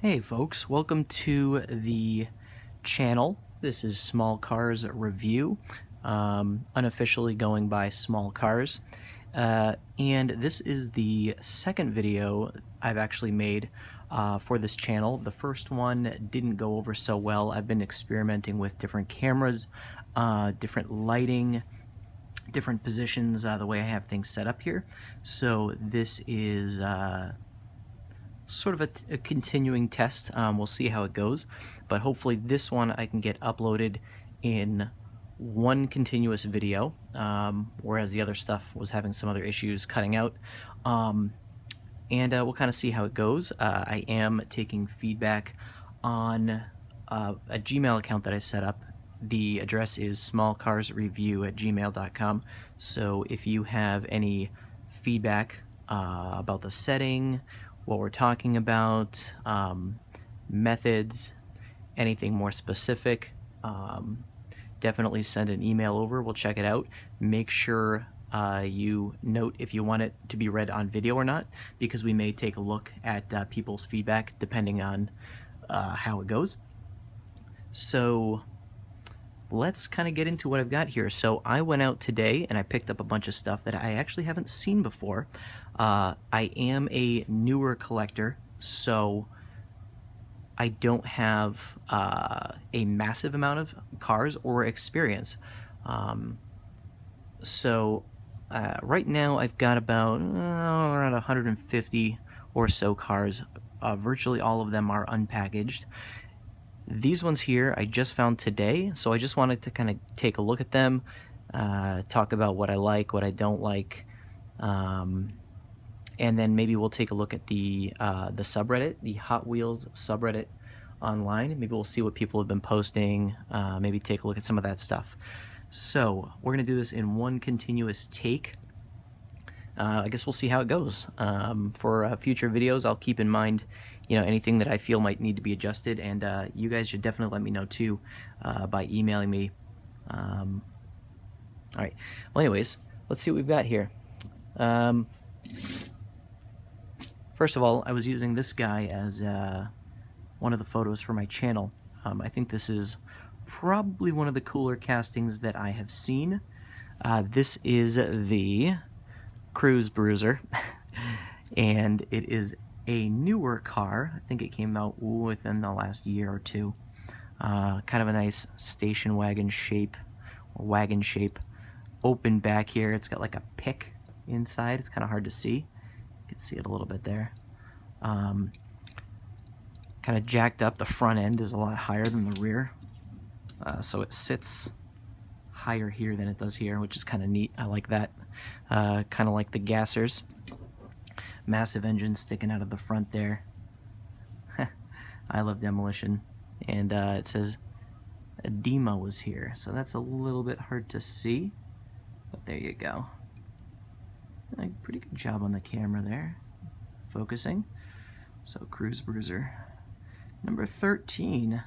Hey folks, welcome to the channel. This is Small Cars Review, unofficially going by Small Cars. And this is the second video I've actually made for this channel. The first one didn't go over so well. I've been experimenting with different cameras, different lighting, different positions, the way I have things set up here. So this is sort of a continuing test. We'll see how it goes, but hopefully this one I can get uploaded in one continuous video, whereas the other stuff was having some other issues cutting out. And we'll kind of see how it goes. I am taking feedback on a Gmail account that I set up. The address is smallcarsreview@gmail.com. So if you have any feedback about the setting, what we're talking about, methods, anything more specific, definitely send an email over. We'll check it out. Make sure you note if you want it to be read on video or not, because we may take a look at people's feedback depending on how it goes. So let's kind of get into what I've got here. So I went out today and I picked up a bunch of stuff that I actually haven't seen before. I am a newer collector, so I don't have a massive amount of cars or experience. So right now I've got about around 150 or so cars. Virtually all of them are unpackaged. These ones here I just found today, so I just wanted to kind of take a look at them, talk about what I like, what I don't like, and then maybe we'll take a look at the subreddit, the Hot Wheels subreddit online. Maybe we'll see what people have been posting, maybe take a look at some of that stuff. So we're going to do this in one continuous take. I guess we'll see how it goes. For future videos, I'll keep in mind, anything that I feel might need to be adjusted, and you guys should definitely let me know too by emailing me. All right. Well, anyways, let's see what we've got here. First of all, I was using this guy as one of the photos for my channel. I think this is probably one of the cooler castings that I have seen. This is the Cruise Bruiser, and it is a newer car. I think it came out within the last year or two. Kind of a nice station wagon shape, or wagon shape. Open back here. It's got like a pick inside. It's kind of hard to see. You can see it a little bit there. Kind of jacked up. The front end is a lot higher than the rear, so it sits higher here than it does here, which is kind of neat. I like that. Kind of like the gassers. Massive engine sticking out of the front there. I love demolition. And it says Edema was here, so that's a little bit hard to see, but there you go. Pretty good job on the camera there, focusing. So Cruise Bruiser number 13.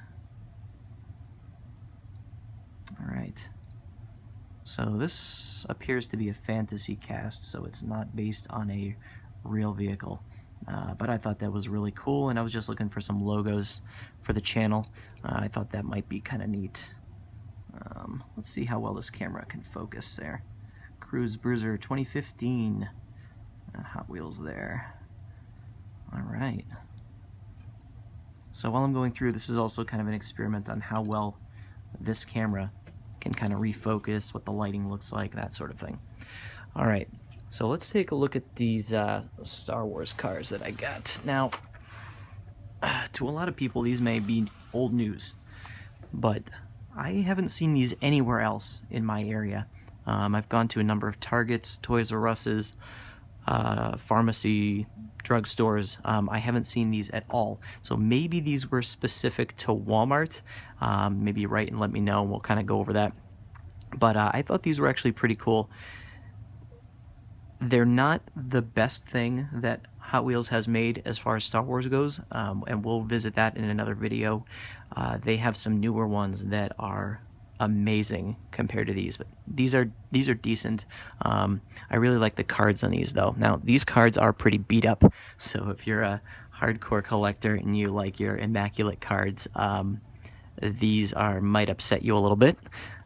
All right. So this appears to be a fantasy cast, so it's not based on a real vehicle. But I thought that was really cool, and I was just looking for some logos for the channel. I thought that might be kind of neat. Let's see how well this camera can focus there. Cruise Bruiser 2015. Hot Wheels there. All right. So while I'm going through, this is also kind of an experiment on how well this camera can kind of refocus, what the lighting looks like, that sort of thing. All right, so let's take a look at these Star Wars cars that I got. Now, to a lot of people, these may be old news, but I haven't seen these anywhere else in my area. I've gone to a number of Targets, Toys R Us's, pharmacy, drugstores. I haven't seen these at all. So maybe these were specific to Walmart. Maybe write and let me know, and we'll kind of go over that. But I thought these were actually pretty cool. They're not the best thing that Hot Wheels has made as far as Star Wars goes, and we'll visit that in another video. They have some newer ones that are amazing compared to these, but these are decent. I really like the cards on these though. Now these cards are pretty beat up, so if you're a hardcore collector and you like your immaculate cards, these might upset you a little bit.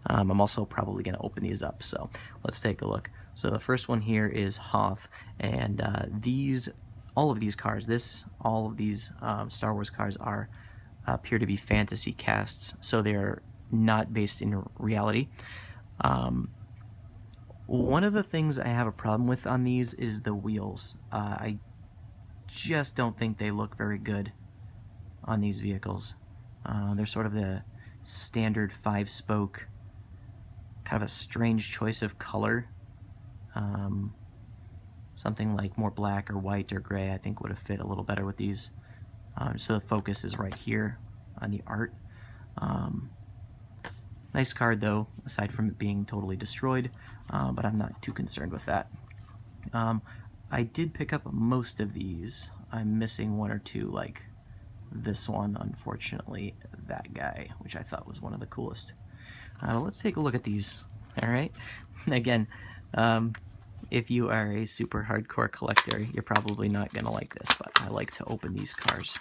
I'm also probably going to open these up, so let's take a look. So the first one here is Hoth, and all of these cards, all of these Star Wars cards appear to be fantasy casts, so they're not based in reality. One of the things I have a problem with on these is the wheels. I just don't think they look very good on these vehicles. They're sort of the standard 5-spoke, kind of a strange choice of color. Something like more black or white or gray I think would have fit a little better with these. So the focus is right here on the art. Nice card though, aside from it being totally destroyed, but I'm not too concerned with that. I did pick up most of these. I'm missing one or two, like this one, unfortunately, that guy, which I thought was one of the coolest. Let's take a look at these, alright? Again, if you are a super hardcore collector, you're probably not going to like this, but I like to open these cars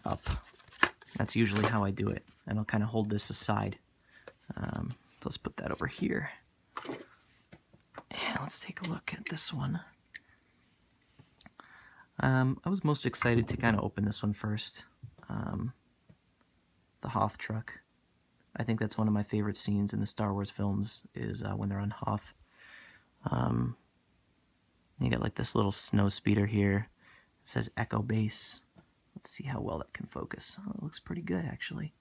up. That's usually how I do it, and I'll kind of hold this aside. Let's put that over here. And let's take a look at this one. I was most excited to kind of open this one first. The Hoth truck. I think that's one of my favorite scenes in the Star Wars films, is when they're on Hoth. You got like this little snow speeder here. It says Echo Base. Let's see how well that can focus. Oh, it looks pretty good, actually.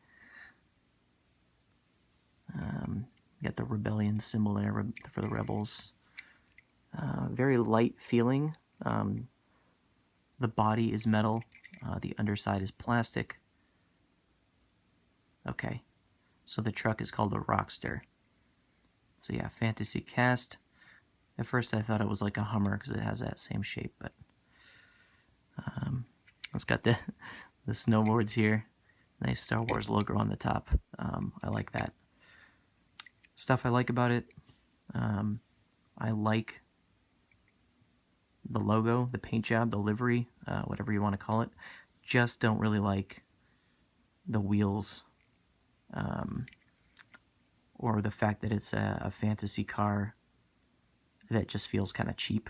You got the rebellion symbol there for the rebels. Very light feeling. The body is metal. The underside is plastic. Okay, so the truck is called a Rockster. So yeah, fantasy cast. At first I thought it was like a Hummer because it has that same shape, but it's got the snowboards here. Nice Star Wars logo on the top. I like that. Stuff I like about it. I like the logo, the paint job, the livery, whatever you want to call it. Just don't really like the wheels, or the fact that it's a fantasy car that just feels kind of cheap.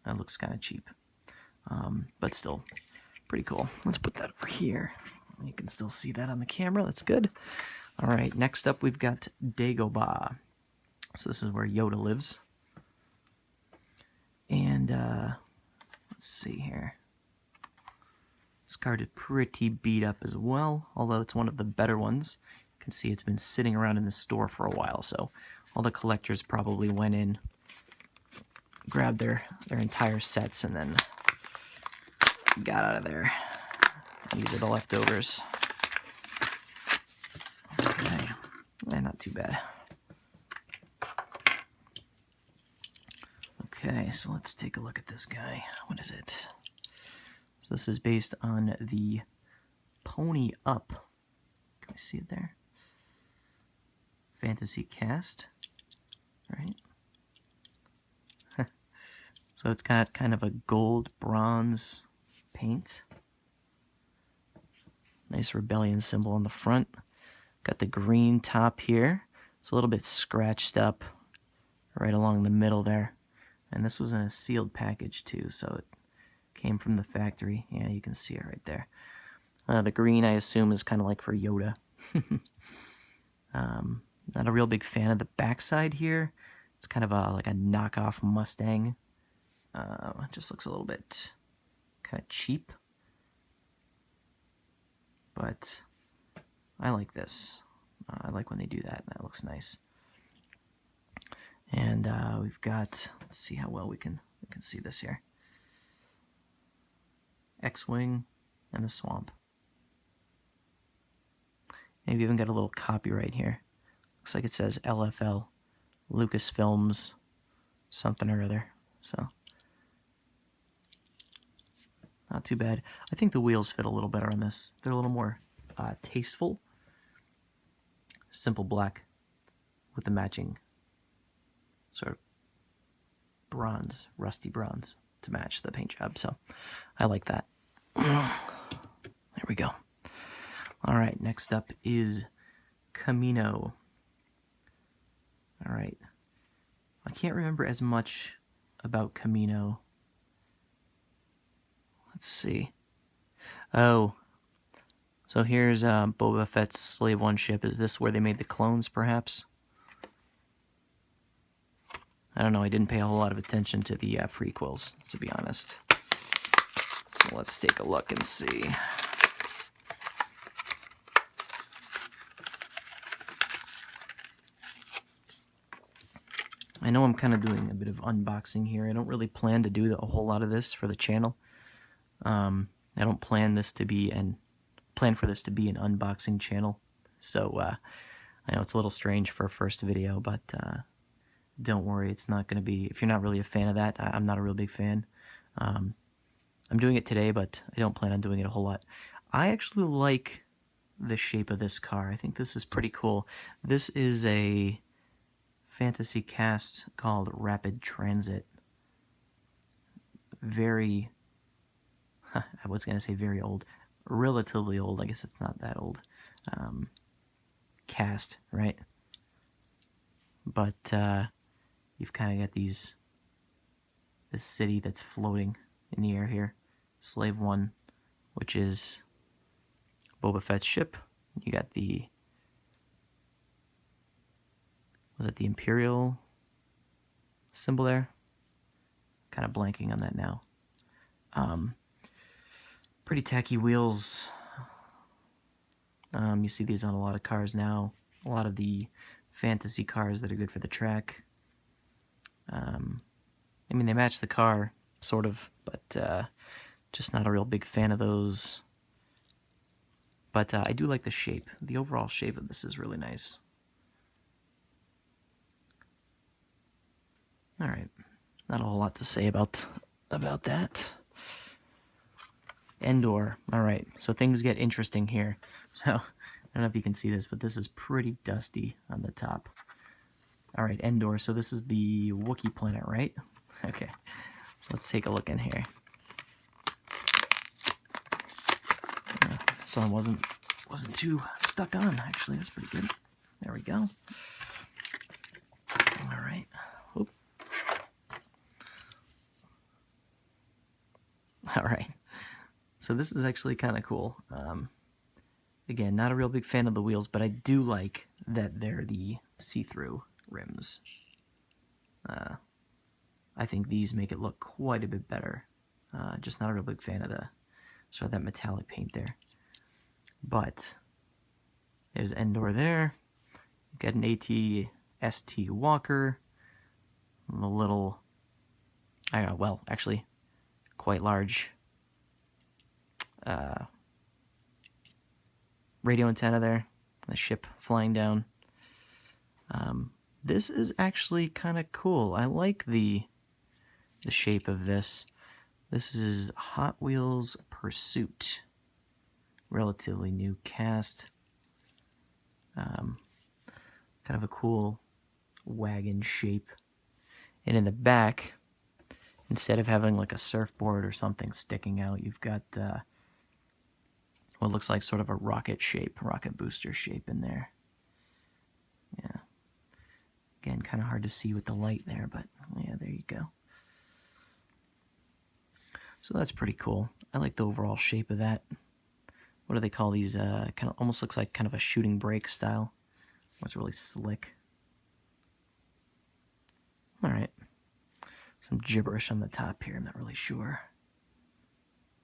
It looks kind of cheap, but still pretty cool. Let's put that over here. You can still see that on the camera. That's good. All right, next up we've got Dagobah. So this is where Yoda lives. And let's see here. This card is pretty beat up as well, although it's one of the better ones. You can see it's been sitting around in the store for a while, so all the collectors probably went in, grabbed their entire sets, and then got out of there. These are the leftovers. Okay, not too bad. Okay, so let's take a look at this guy. What is it? So this is based on the Pony Up. Can we see it there? Fantasy cast, right? So it's got kind of a gold bronze paint. Nice rebellion symbol on the front. Got the green top here. It's a little bit scratched up right along the middle there. And this was in a sealed package too, so it came from the factory. Yeah, you can see it right there. The green, I assume, is kind of like for Yoda. Not a real big fan of the backside here. It's kind of like a knockoff Mustang. It just looks a little bit kind of cheap. But I like this. I like when they do that. That looks nice. And we've got, let's see how well we can see this here. X-Wing and the swamp. Maybe even got a little copyright here. Looks like it says LFL, Lucasfilms, something or other. So, not too bad. I think the wheels fit a little better on this. They're a little more tasteful. simple black with the matching sort of bronze, rusty bronze to match the paint job. So I like that. There we go. All right, next up is Kamino. All right. I can't remember as much about Kamino. Let's see. Oh, so here's Boba Fett's Slave One ship. Is this where they made the clones, perhaps? I don't know. I didn't pay a whole lot of attention to the prequels, to be honest. So let's take a look and see. I know I'm kind of doing a bit of unboxing here. I don't really plan to do a whole lot of this for the channel. I don't plan for this to be an unboxing channel. So I know it's a little strange for a first video, but don't worry, it's not going to be. If you're not really a fan of that, I'm not a real big fan. I'm doing it today, but I don't plan on doing it a whole lot. I actually like the shape of this car. I think this is pretty cool. This is a fantasy cast called Rapid Transit. Very, I was going to say very old, relatively old. I guess it's not that old. Cast, right? But you've kind of got this city that's floating in the air here. Slave One, which is Boba Fett's ship. You got was it the Imperial symbol there? Kind of blanking on that now. Pretty tacky wheels. You see these on a lot of cars now. A lot of the fantasy cars that are good for the track. I mean, they match the car, sort of, but just not a real big fan of those. But I do like the shape. The overall shape of this is really nice. All right, not a whole lot to say about that. Endor. All right, so things get interesting here. So I don't know if you can see this, but this is pretty dusty on the top. All right, Endor. So this is the Wookiee planet, right? Okay, so let's take a look in here. This one wasn't too stuck on, actually. That's pretty good. There we go. All right. Oop. All right. So this is actually kind of cool. Again, not a real big fan of the wheels, but I do like that they're the see-through rims. I think these make it look quite a bit better. Just not a real big fan of the sort of that metallic paint there. But there's Endor there. Got an AT-ST Walker. The little, I don't know, well, actually, quite large radio antenna there. The ship flying down. This is actually kind of cool. I like the shape of this. This is Hot Wheels Pursuit. Relatively new cast. Kind of a cool wagon shape. And in the back, instead of having like a surfboard or something sticking out, you've got what looks like sort of a rocket booster shape in there. Yeah. Again, kind of hard to see with the light there, but yeah, there you go. So that's pretty cool. I like the overall shape of that. What do they call these? Kind of almost looks like kind of a shooting brake style. It's really slick. All right. Some gibberish on the top here. I'm not really sure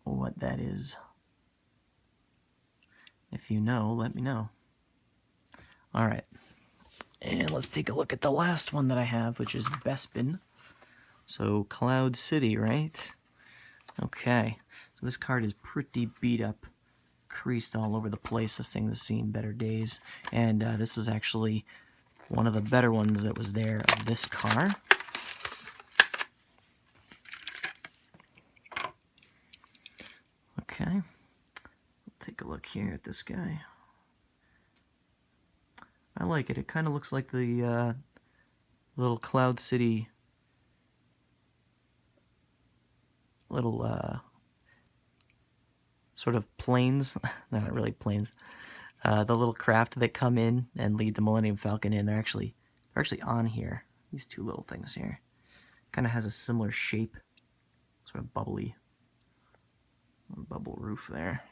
what that is. If you know, let me know. All right. And let's take a look at the last one that I have, which is Bespin. So Cloud City, right? Okay. So this card is pretty beat up, creased all over the place. This thing has seen better days. And this was actually one of the better ones that was there of this car. Okay. We'll take a look here at this guy. I like it. It kind of looks like the little Cloud City little sort of planes. They're not really planes. The little craft that come in and lead the Millennium Falcon in. They're actually on here. These two little things here. Kind of has a similar shape, sort of bubbly bubble roof there.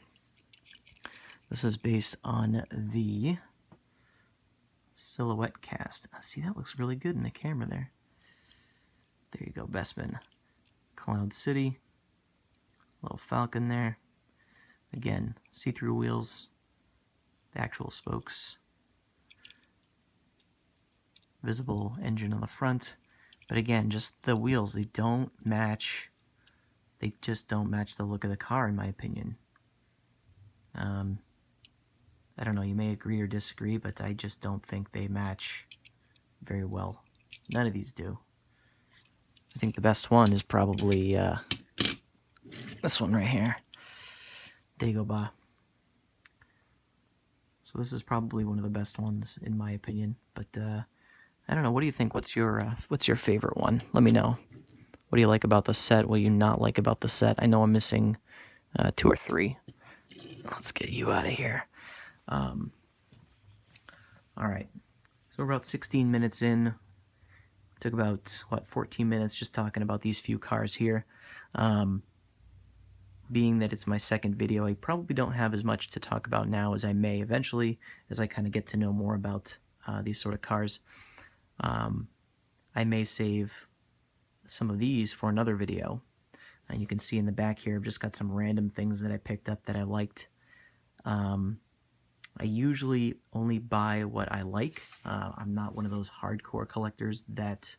This is based on the silhouette cast. See, that looks really good in the camera there. There you go, Bespin. Cloud City. Little Falcon there. Again, see-through wheels. The actual spokes. Visible engine on the front. But again, just the wheels, they don't match. They just don't match the look of the car, in my opinion. I don't know, you may agree or disagree, but I just don't think they match very well. None of these do. I think the best one is probably this one right here, Dagobah. So this is probably one of the best ones, in my opinion. But I don't know, what do you think? What's your favorite one? Let me know. What do you like about the set? What do you not like about the set? I know I'm missing 2 or 3. Let's get you out of here. All right, so we're about 16 minutes in. Took about, 14 minutes just talking about these few cars here. Being that it's my second video, I probably don't have as much to talk about now as I may eventually, as I kind of get to know more about these sort of cars. I may save some of these for another video. And you can see in the back here, I've just got some random things that I picked up that I liked. I usually only buy what I like. I'm not one of those hardcore collectors that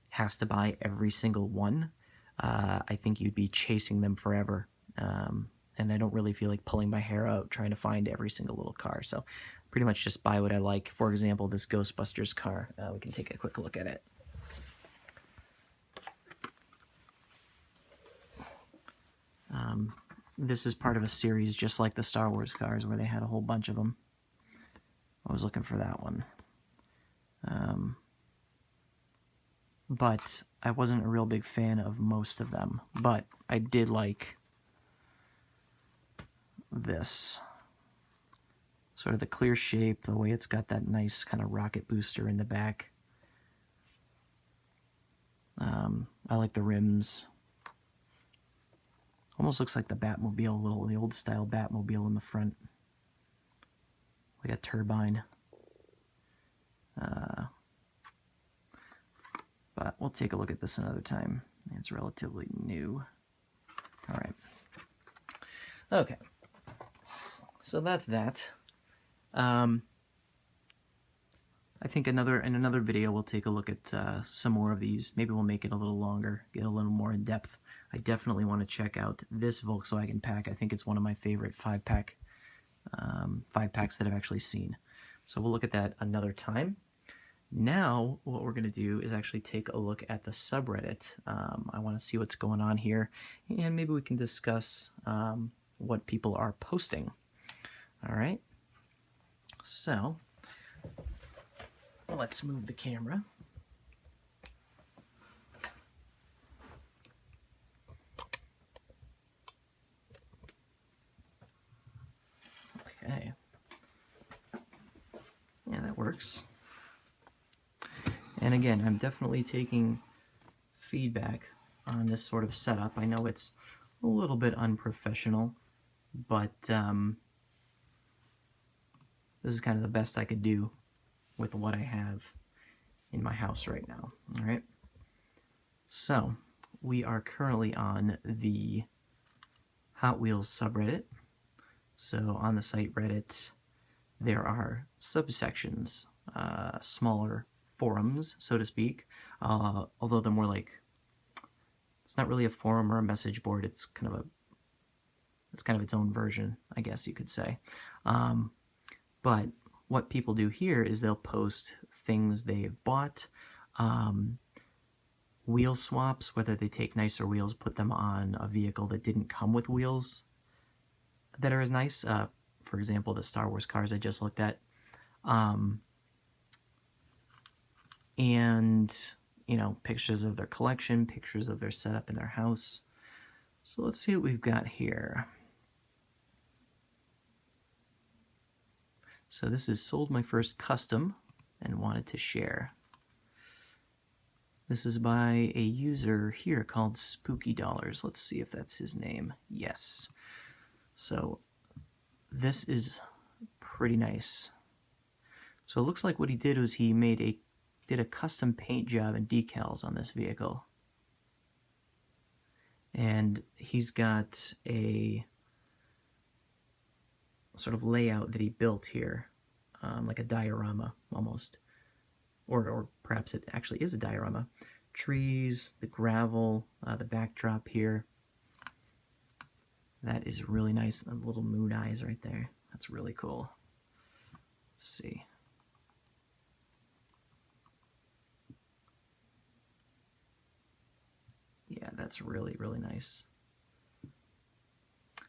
has to buy every single one. I think you'd be chasing them forever. And I don't really feel like pulling my hair out trying to find every single little car. So pretty much just buy what I like. For example, this Ghostbusters car. We can take a quick look at it. This is part of a series just like the Star Wars cars where they had a whole bunch of them. I was looking for that one. But I wasn't a real big fan of most of them. But I did like this. Sort of the clear shape, the way it's got that nice kind of rocket booster in the back. I like the rims. Almost looks like the Batmobile, the old style Batmobile in the front. Like a turbine. But we'll take a look at this another time. It's relatively new. All right. Okay. So that's that. I think in another video we'll take a look at some more of these. Maybe we'll make it a little longer, get a little more in depth. I definitely want to check out this Volkswagen pack. I think it's one of my favorite 5-packs that I've actually seen. So we'll look at that another time. Now what we're going to do is actually take a look at the subreddit. I want to see what's going on here, and maybe we can discuss what people are posting. All right. So let's move the camera. Okay. Yeah, that works. And again, I'm definitely taking feedback on this sort of setup. I know it's a little bit unprofessional, but this is kind of the best I could do with what I have in my house right now. All right. So we are currently on the Hot Wheels subreddit. So on the site Reddit, there are subsections, smaller forums, so to speak, although they're more like, it's not really a forum or a message board, it's kind of its own version, I guess you could say. But what people do here is they'll post things they've bought, wheel swaps, whether they take nicer wheels, put them on a vehicle that didn't come with wheels that are as nice. For example, the Star Wars cars I just looked at. and, you know, pictures of their collection, pictures of their setup in their house. So let's see what we've got here. So this is sold my first custom and wanted to share. This is by a user here called Spooky Dollars. Let's see if that's his name. Yes. So this is pretty nice. So it looks like what he did was he did a custom paint job and decals on this vehicle. And he's got a sort of layout that he built here, like a diorama almost. Or perhaps it actually is a diorama. Trees, the gravel, the backdrop here. That is really nice. The little moon eyes right there. That's really cool. Let's see. Yeah, that's really, really nice.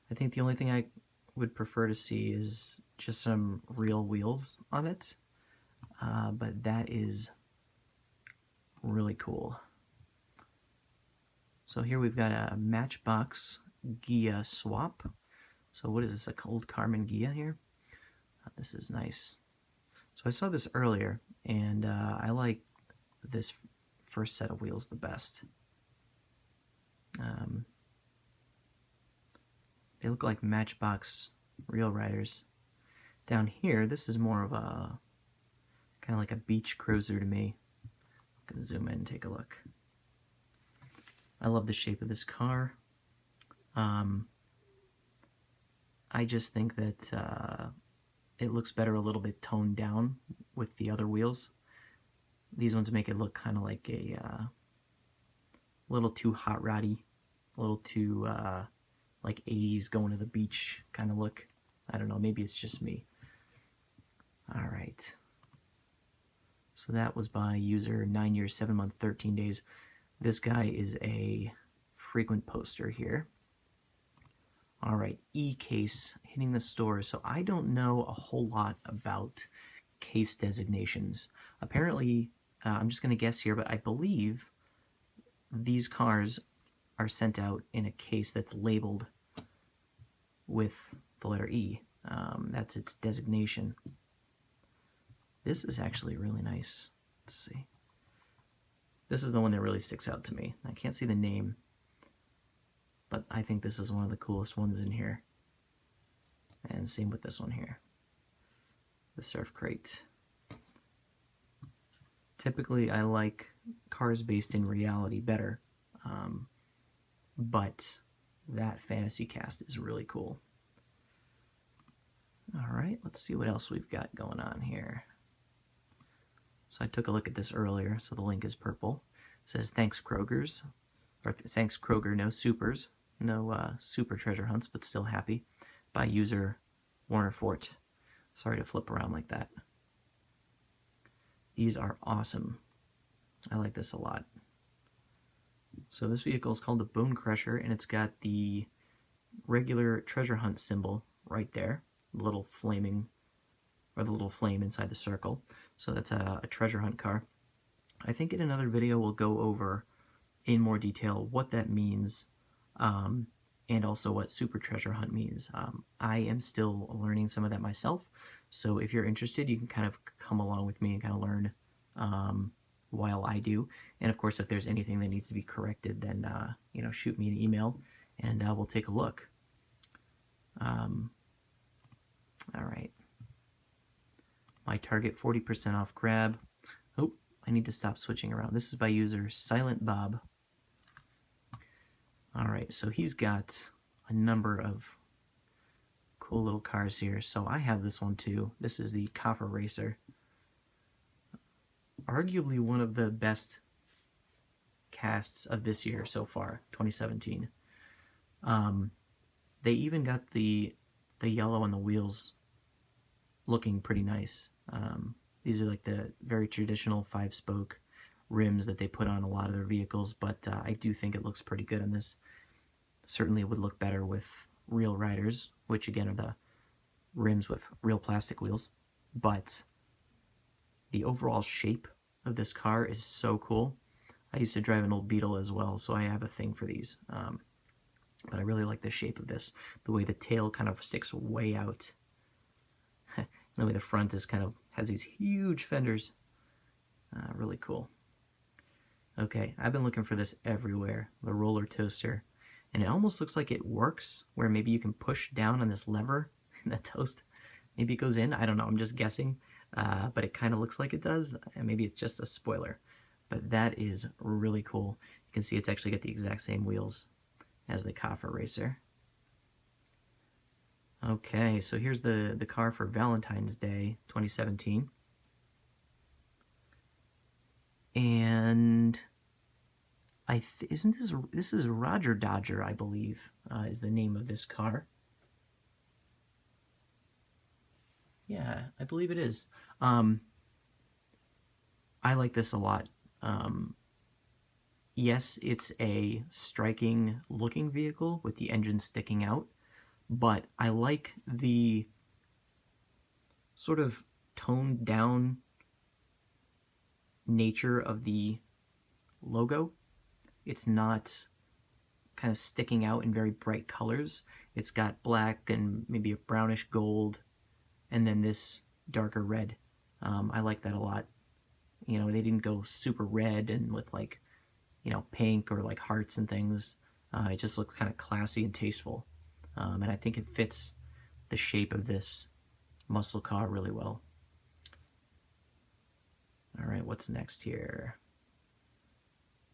I think the only thing I would prefer to see is just some real wheels on it. But that is really cool. So here we've got a Matchbox Gia swap. So what is this, a old Carmen Gia here? This is nice. So I saw this earlier, and I like this first set of wheels the best. They look like Matchbox Real Riders. Down here, this is more of a kind of like a beach cruiser to me. I can zoom in and take a look. I love the shape of this car. I just think that it looks better a little bit toned down with the other wheels. These ones make it look kind of like a little too hot roddy, a little too like 80s going to the beach kind of look. I don't know, maybe it's just me. All right. So that was by user 9 years, 7 months, 13 days. This guy is a frequent poster here. All right, E-case hitting the stores. So I don't know a whole lot about case designations. Apparently, I'm just going to guess here, but I believe these cars are sent out in a case that's labeled with the letter E. That's its designation. This is actually really nice. Let's see. This is the one that really sticks out to me. I can't see the name, but I think this is one of the coolest ones in here. And same with this one here, the Surf Crate. Typically, I like cars based in reality better, but that fantasy cast is really cool. All right, let's see what else we've got going on here. So I took a look at this earlier, so the link is purple. It says, thanks Kroger's, or thanks Kroger, no supers, no super treasure hunts, but still happy, by user Warner Fort. Sorry to flip around like that. These are awesome. I like this a lot. So this vehicle is called the Bone Crusher, and it's got the regular treasure hunt symbol right there, the little flaming, or the little flame inside the circle. So that's a treasure hunt car. I think in another video we'll go over in more detail what that means, and also what super treasure hunt means. I am still learning some of that myself, so if you're interested, you can kind of come along with me and kind of learn while I do. And of course, if there's anything that needs to be corrected, then you know, shoot me an email and we'll take a look. All right. My Target 40% off grab. Oh, I need to stop switching around. This is by user Silent Bob. All right, so he's got a number of cool little cars here. So I have this one too. This is the Coffer Racer. Arguably one of the best casts of this year so far, 2017. They even got the yellow on the wheels looking pretty nice. These are like the very traditional 5-spoke rims that they put on a lot of their vehicles, but I do think it looks pretty good on this. Certainly would look better with real riders, which again are the rims with real plastic wheels, but the overall shape of this car is so cool. I used to drive an old Beetle as well, so I have a thing for these. But I really like the shape of this, the way the tail kind of sticks way out. The way the front is kind of has these huge fenders. Really cool. Okay, I've been looking for this everywhere, the roller toaster. And it almost looks like it works, where maybe you can push down on this lever and the toast. Maybe it goes in, I don't know, I'm just guessing. But it kind of looks like it does, and maybe it's just a spoiler. But that is really cool. You can see it's actually got the exact same wheels as the Kaffa Racer. Okay, so here's the car for Valentine's Day 2017. And isn't this is Roger Dodger, I believe, is the name of this car. Yeah, I believe it is. I like this a lot. Yes, it's a striking looking vehicle with the engine sticking out, but I like the sort of toned down nature of the logo. It's not kind of sticking out in very bright colors. It's got black and maybe a brownish gold, and then this darker red. I like that a lot. You know, they didn't go super red and with like, you know, pink or like hearts and things. It just looks kind of classy and tasteful. And I think it fits the shape of this muscle car really well. All right, what's next here?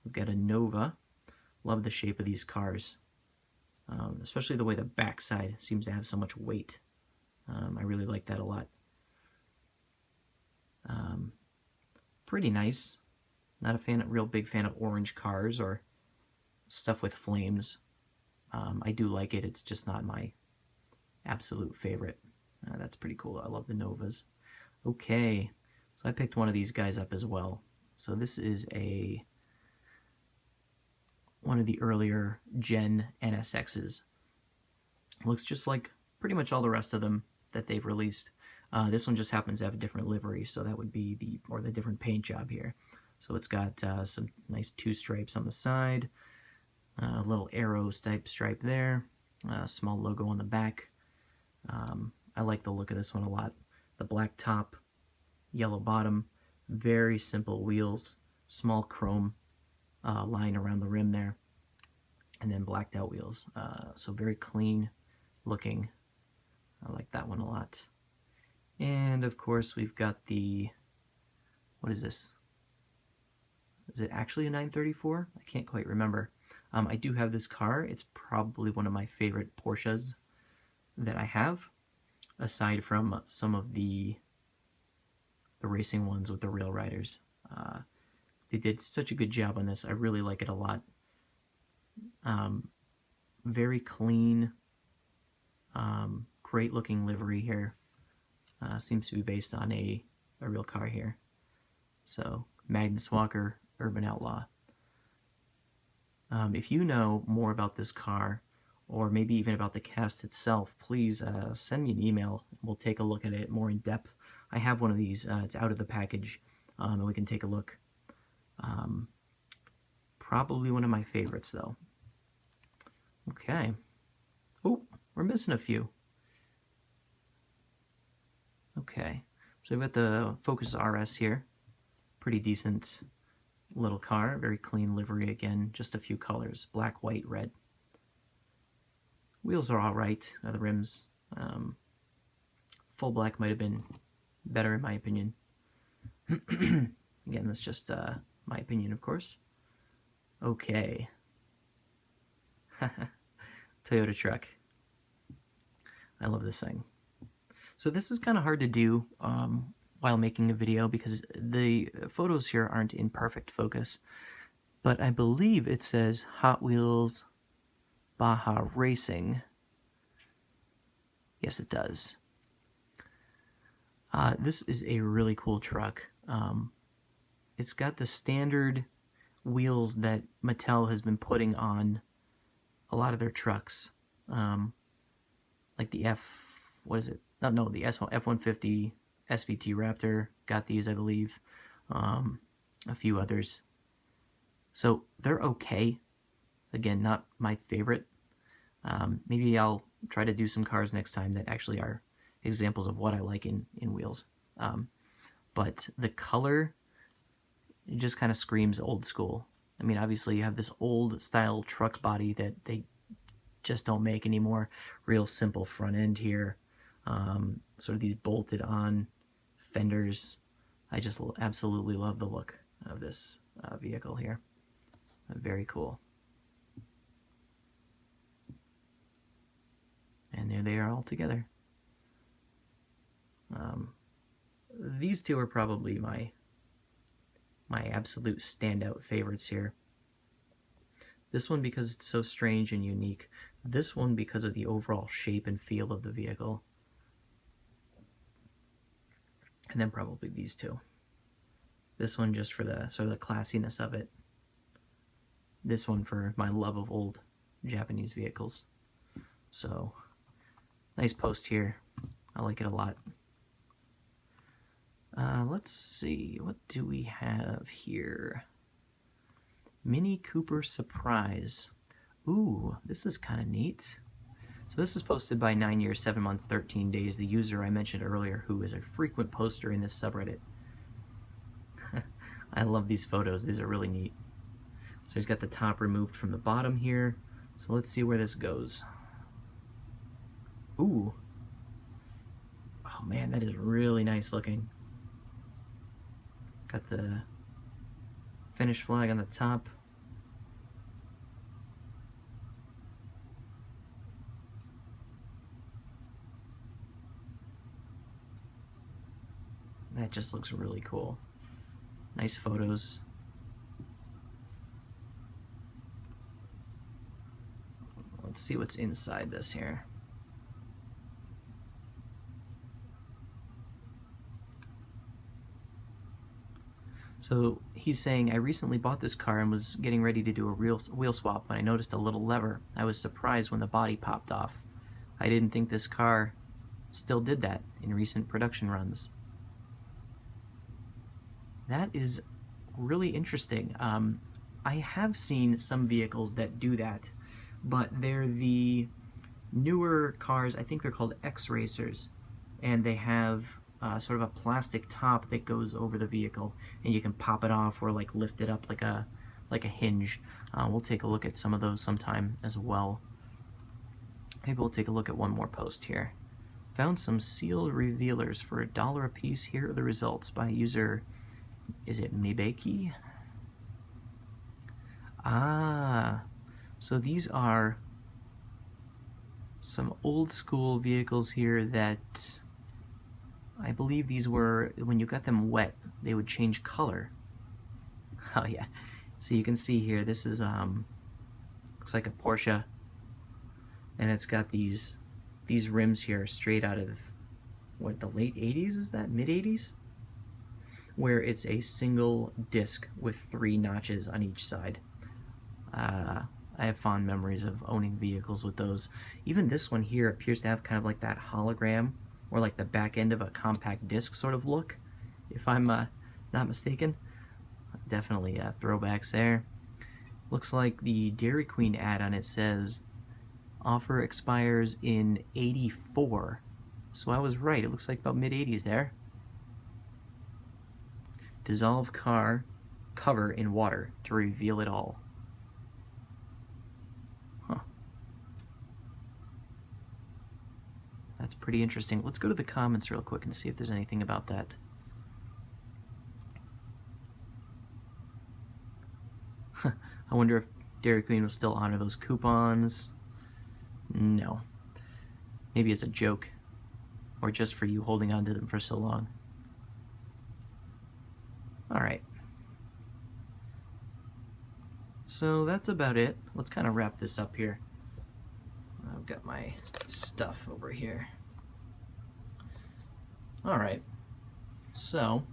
We've got a Nova. Love the shape of these cars, especially the way the backside seems to have so much weight. I really like that a lot. Pretty nice. Not a real big fan of orange cars or stuff with flames. I do like it. It's just not my absolute favorite. That's pretty cool. I love the Novas. Okay, so I picked one of these guys up as well. So this is one of the earlier Gen NSXs. Looks just like pretty much all the rest of them that they've released. This one just happens to have a different livery, so that would be the different paint job here. So it's got some nice two stripes on the side, a little arrow stripe there, a small logo on the back. I like the look of this one a lot. The black top, yellow bottom, very simple wheels, small chrome line around the rim there, and then blacked out wheels. So very clean looking. I like that one a lot. And of course we've got what is this? Is it actually a 934? I can't quite remember. I do have this car. It's probably one of my favorite Porsches that I have, aside from some of the racing ones with the rail riders. They did such a good job on this. I really like it a lot. Very clean, great looking livery here. Seems to be based on a real car here. So Magnus Walker, Urban Outlaw. If you know more about this car, or maybe even about the cast itself, please send me an email. We'll take a look at it more in depth. I have one of these. It's out of the package, and we can take a look. Probably one of my favorites, though. Okay. Oh, we're missing a few. Okay. So we've got the Focus RS here. Pretty decent little car. Very clean livery again. Just a few colors. Black, white, red. Wheels are alright. The rims. Full black might have been better in my opinion. Again, that's just my opinion, of course. Okay. Toyota truck. I love this thing. So this is kind of hard to do while making a video because the photos here aren't in perfect focus. But I believe it says Hot Wheels Baja Racing. Yes, it does. This is a really cool truck. It's got the standard wheels that Mattel has been putting on a lot of their trucks. Like the what is it? No, the F-150 SVT Raptor got these, I believe. a few others. So they're okay. Again, not my favorite. Maybe I'll try to do some cars next time that actually are examples of what I like in wheels. But the color, it just kind of screams old school. I mean, obviously you have this old style truck body that they just don't make anymore. Real simple front end here. Sort of these bolted on fenders. I just absolutely love the look of this vehicle here. Very cool. And there they are all together. These two are probably my absolute standout favorites here. This one because it's so strange and unique. This one because of the overall shape and feel of the vehicle. And then probably these two. This one just for the sort of the classiness of it. This one for my love of old Japanese vehicles. So, nice post here. I like it a lot. Let's see, what do we have here? Mini Cooper Surprise. Ooh, this is kind of neat. So this is posted by 9 years, 7 months, 13 days, the user I mentioned earlier, who is a frequent poster in this subreddit. I love these photos. These are really neat. So he's got the top removed from the bottom here. So let's see where this goes. Ooh. Oh man, that is really nice looking. Got the Finnish flag on the top. That just looks really cool. Nice photos. Let's see what's inside this here. So he's saying, I recently bought this car and was getting ready to do a wheel swap when I noticed a little lever. I was surprised when the body popped off. I didn't think this car still did that in recent production runs. That is really interesting. I have seen some vehicles that do that, but they're the newer cars. I think they're called X-Racers, and they have sort of a plastic top that goes over the vehicle, and you can pop it off or like lift it up like a hinge. We'll take a look at some of those sometime as well. Maybe we'll take a look at one more post here. Found some sealed revealers for $1 a piece. Here are the results by user, is it Mibeki? Ah, so these are some old school vehicles here that I believe these were, when you got them wet, they would change color. Oh yeah, so you can see here, this is, looks like a Porsche, and it's got these rims here straight out of, what, the late 80s is that? Mid 80s? Where it's a single disc with 3 notches on each side. I have fond memories of owning vehicles with those. Even this one here appears to have kind of like that hologram, or like the back end of a compact disc sort of look, if I'm not mistaken. Definitely throwbacks there. Looks like the Dairy Queen ad on it says, offer expires in 84. So I was right, it looks like about mid-80s there. Dissolve car cover in water to reveal it all. Huh. That's pretty interesting. Let's go to the comments real quick and see if there's anything about that. I wonder if Dairy Queen will still honor those coupons. No. Maybe as a joke, or just for you holding on to them for so long. Alright. So that's about it. Let's kind of wrap this up here. I've got my stuff over here. Alright. So,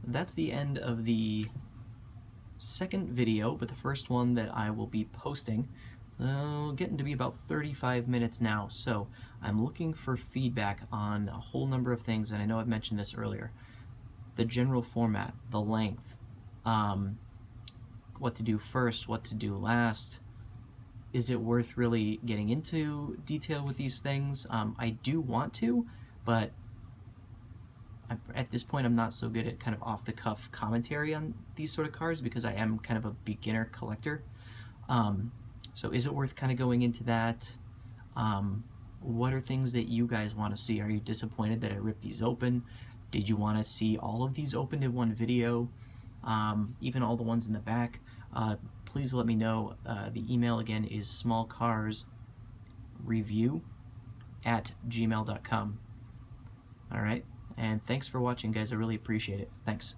that's the end of the second video, but the first one that I will be posting. So, getting to be about 35 minutes now, so I'm looking for feedback on a whole number of things, and I know I've mentioned this earlier. The general format, the length, what to do first, what to do last. Is it worth really getting into detail with these things? I do want to, but at this point I'm not so good at kind of off-the-cuff commentary on these sort of cards because I am kind of a beginner collector. So is it worth kind of going into that? What are things that you guys want to see? Are you disappointed that I ripped these open? Did you want to see all of these opened in one video? Even all the ones in the back? Please let me know. The email again is smallcarsreview@gmail.com. Alright, and thanks for watching, guys. I really appreciate it. Thanks.